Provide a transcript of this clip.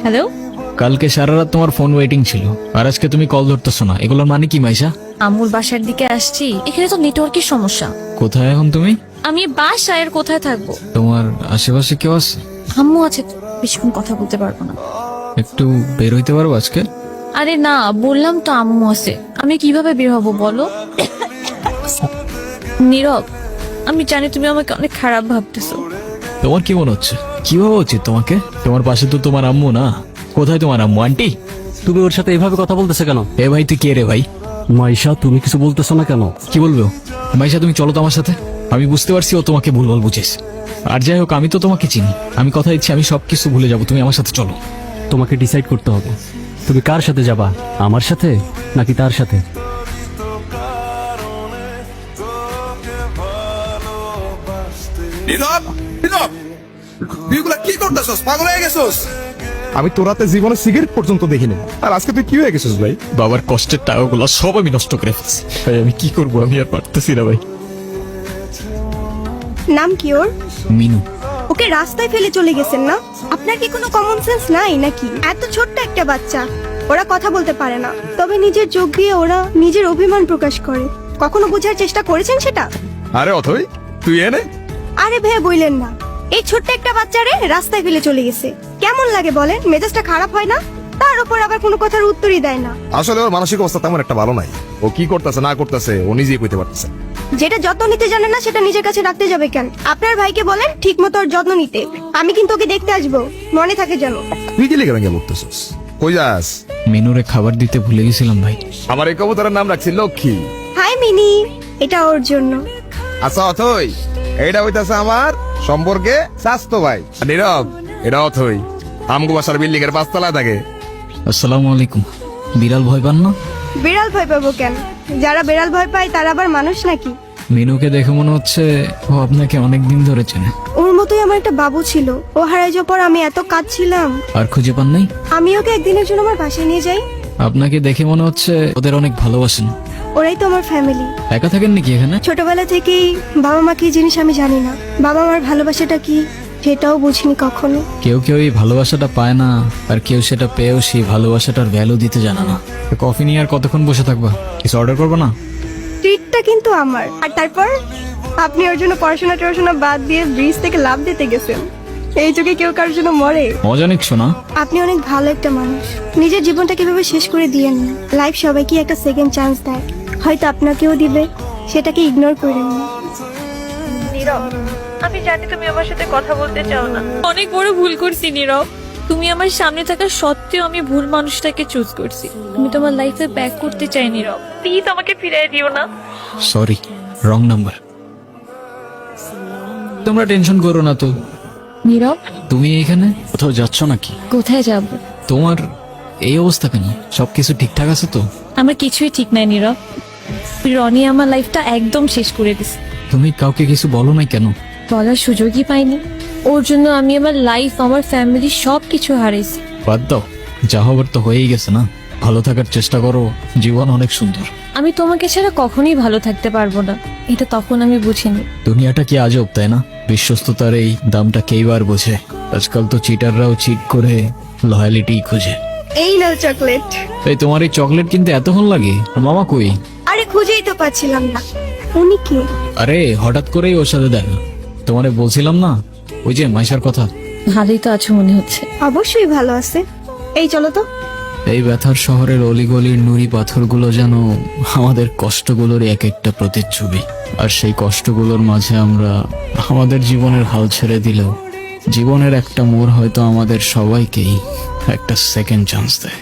Hello, কালকে সারা রাত তোমার ফোন ওয়েটিং ছিল, আর আজকে তুমি কল ধরতেছো না, এগুলোর মানে কি মাইশা? আম্মুর বাসার দিকে আসছি, এখানে তো নেটওয়ার্কের সমস্যা। কোথায় এখন তুমি? আমি বাসায়, আর কোথায় থাকবো? তোমার আশেপাশে কেউ আছে? আম্মু আছে তো, বেশিক্ষণ কথা বলতে পারবো না। একটু বের হইতে পারবো আজকে? আরে না, বললাম তো আম্মু আছে, আমি কিভাবে বের হবো বলো? নীরব, আমি জানি তুমি আমাকে অনেক খারাপ ভাবতেছো। তোমার কি মনে হচ্ছে? কি ভাবা উচিত তোমাকে? তোমার পাশে তো তোমার আম্মু না। কোথায় তোমার আম্মু? আন্টি, তুমি ওর সাথে এভাবে কথা বলতেছে কেন? এ ভাই তুই কে রে ভাই? মাইশা, তুমি কিছু বলতেছো না কেন? কি বলবো? মাইশা তুমি চলো তো আমার সাথে। আমি বুঝতে পারছি ও তোমাকে ভুলভাল বুঝেছ। আর যাই হোক, আমি তো তোমাকে চিনি। আমি কথা দিচ্ছি আমি সবকিছু ভুলে যাবো, তুমি আমার সাথে চলো। তোমাকে ডিসাইড করতে হবে, তুমি কার সাথে যাবা, আমার সাথে নাকি তার সাথে? নীরব, নীরব, তুই এগুলা কি করতেছস? পাগল হয়ে গেছস? আমি তোর রাতে জীবনে সিগারেট পর্যন্ত দেখিনি, আর আজকে তুই কি হয়ে গেছিস ভাই? বাবার কষ্টের টাকাগুলো সব আমি নষ্ট করে ফেলছি ভাই। আমি কি করবো? আমি আর পারতেছি না ভাই। নাম কি ওর? মিনু। ওকে রাস্তায় ফেলে চলে গেছেন না? আপনার কি কোনো কমন সেন্স নাই নাকি? এত ছোট্ট একটা বাচ্চা, ওরা কথা বলতে পারে না, তবে নিজের চোখ দিয়ে ওরা নিজের অভিমান প্রকাশ করে। কখনো বোঝার চেষ্টা করেছেন সেটা? আরে অথই, তুই এনে আরে ভাই বললেন না, এই ছোট্ট একটা বাচ্চারে রাস্তায় ফেলে চলে গেছে। কেমন লাগে বলেন? মেজাজটা খারাপ হয় না? তার উপর আবার কোনো কথার উত্তরই দেয় না। আসলে ওর মানসিক অবস্থা তেমন একটা ভালো নাই। ও কি করতেছে না করতেছে ও নিজেই কইতে পারতেছে না। যেটা যত্ন নিতে জানে না সেটা নিজের কাছে রাখতে যাবে কেন? আপনার ভাইকে বলেন ঠিক মতো ওর যত্ন নিতে। আমি কিন্তু ওকে দেখতে আসবো, মনে থাকে যেন। তুই কি লেগে ভেঙে বলতেছিস? কই যাস? মিনুরে খাবার দিতে ভুলে গেছিলাম ভাই। আমার এই কবুতরের নাম রাখছি লক্ষ্মী। হাই মিনি, এটা ওর জন্য। আচ্ছা অথই, এইটা হইতাছে আমার সম্পর্কে স্বাস্থ্য ভাই। আর নীরব, এটা অথই আমগো বাসার বিল্ডিং এর 5 তলায় থাকে। আসসালামু আলাইকুম। বিড়াল ভয় পান না? বিড়াল ভয় পাবো কেন? যারা বিড়াল ভয় পায় তারা আবার মানুষ নাকি? মিনুকে দেখে মনে হচ্ছে ও আপনাকে অনেক দিন ধরে চেনে। ওর মতোই আমার একটা বাবু ছিল, ও হারাই যাওয়ার পর আমি এত কাঁদছিলাম। আর খুঁজে পান নাই? আমি ওকে একদিনের জন্য আমার বাসায় নিয়ে যাই। আপনাকে দেখে মনে হচ্ছে ওদের অনেক ভালোবাসেন। ওরাই তো আমার ফ্যামিলি। একা থাকেন নাকি এখানে? ছোটবেলা থেকেই বাবা মা কি জিনিস আমি জানি না, বাবা মার ভালোবাসাটা কি সেটাও বুঝিনি কখনো। কেউ কেউ এই ভালোবাসাটা পায় না, আর কেউ সেটা পেয়েও সেই ভালোবাসাটার ভ্যালু দিতে জানে না। কফি নিয়ে আর কতক্ষণ বসে থাকবা? কিছু অর্ডার করবো না? ট্রিটটা কিন্তু আমার। আর তারপর আপনি ওর জন্য পড়াশোনা টড়াশোনা বাদ দিয়ে ব্রিজ থেকে লাফ দিতে গেছেন। এই যুগে কেউ কারোর জন্য মরে? মজা নিচ্ছ না? আপনি অনেক ভালো একটা মানুষ। নিজের জীবনটা কিভাবে শেষ করে দিয়েন না। লাইফ সবাইকে একটা সেকেন্ড চান্স দেয়, হয়তো আপনাকেও দিবে, সেটাকে ইগনোর করেন না। নীরব, আমি জানি তুমি আমার সাথে কথা বলতে চাও না। অনেক বড় ভুল করছি নীরব। তুমি আমার সামনে থাকা সত্ত্বেও আমি ভুল মানুষটাকে চুজ করছি। আমি তোমার লাইফে ব্যাক করতে চাই নীরব, প্লিজ আমাকে ফিরিয়ে দিও না। Sorry, wrong number. তোমরা টেনশন করো না তো। নীরব, তুমি এখানে কোথাও যাচ্ছ নাকি? কোথায় যাব? তোমার এই অবস্থা কেন? সবকিছু ঠিকঠাক আছে তো? আমার কিছুই ঠিক নাই নীরব। রনি আমার লাইফটা একদম শেষ করে দিছে। তুমি কাউকে কিছু বলো নাই কেন? বলার সুযোগই পাইনি। ওর জন্য আমি আমার লাইফ, আমার ফ্যামিলি সবকিছু হারাইছি। বাদ দাও, যা হবার তো হয়েই গেছে না। ভালো থাকার চেষ্টা করো, জীবন অনেক সুন্দর। আমি তোমাকে ছাড়া কখনোই ভালো থাকতে পারবো না, এটা তখন আমি বুঝিনি। দুনিয়াটা কি আজব, তাই না? বিশ্বস্ততার এই দামটা কেইবার বোঝে। আজকাল তো চিটাররাও চিট করে লয়ালিটি খুঁজে। এই নাও চকলেট। এই তোমার এই চকলেট কিনতে এতক্ষণ লাগে? আর মামা কই? আরে খুঁজেই তো পাচ্ছিলাম না। উনি কে? আরে হঠাৎ করেই ওর সাথে দেখা। তোমারে বলছিলাম না ওই যে মাইশার কথা। ভালোই তো আছো মনে হচ্ছে। অবশ্যই ভালো আছে। এই চলো তো। এই ব্যথার শহরের অলিগলির নুড়ি পাথরগুলো যেন আমাদের কষ্টগুলোর এক একটা প্রতিচ্ছবি। আর সেই কষ্টগুলোর মাঝে আমরা আমাদের জীবনের হাল ছেড়ে দিলেও জীবনের একটা মোড় হয়তো আমাদের সবাইকেই একটা সেকেন্ড চান্স দেয়।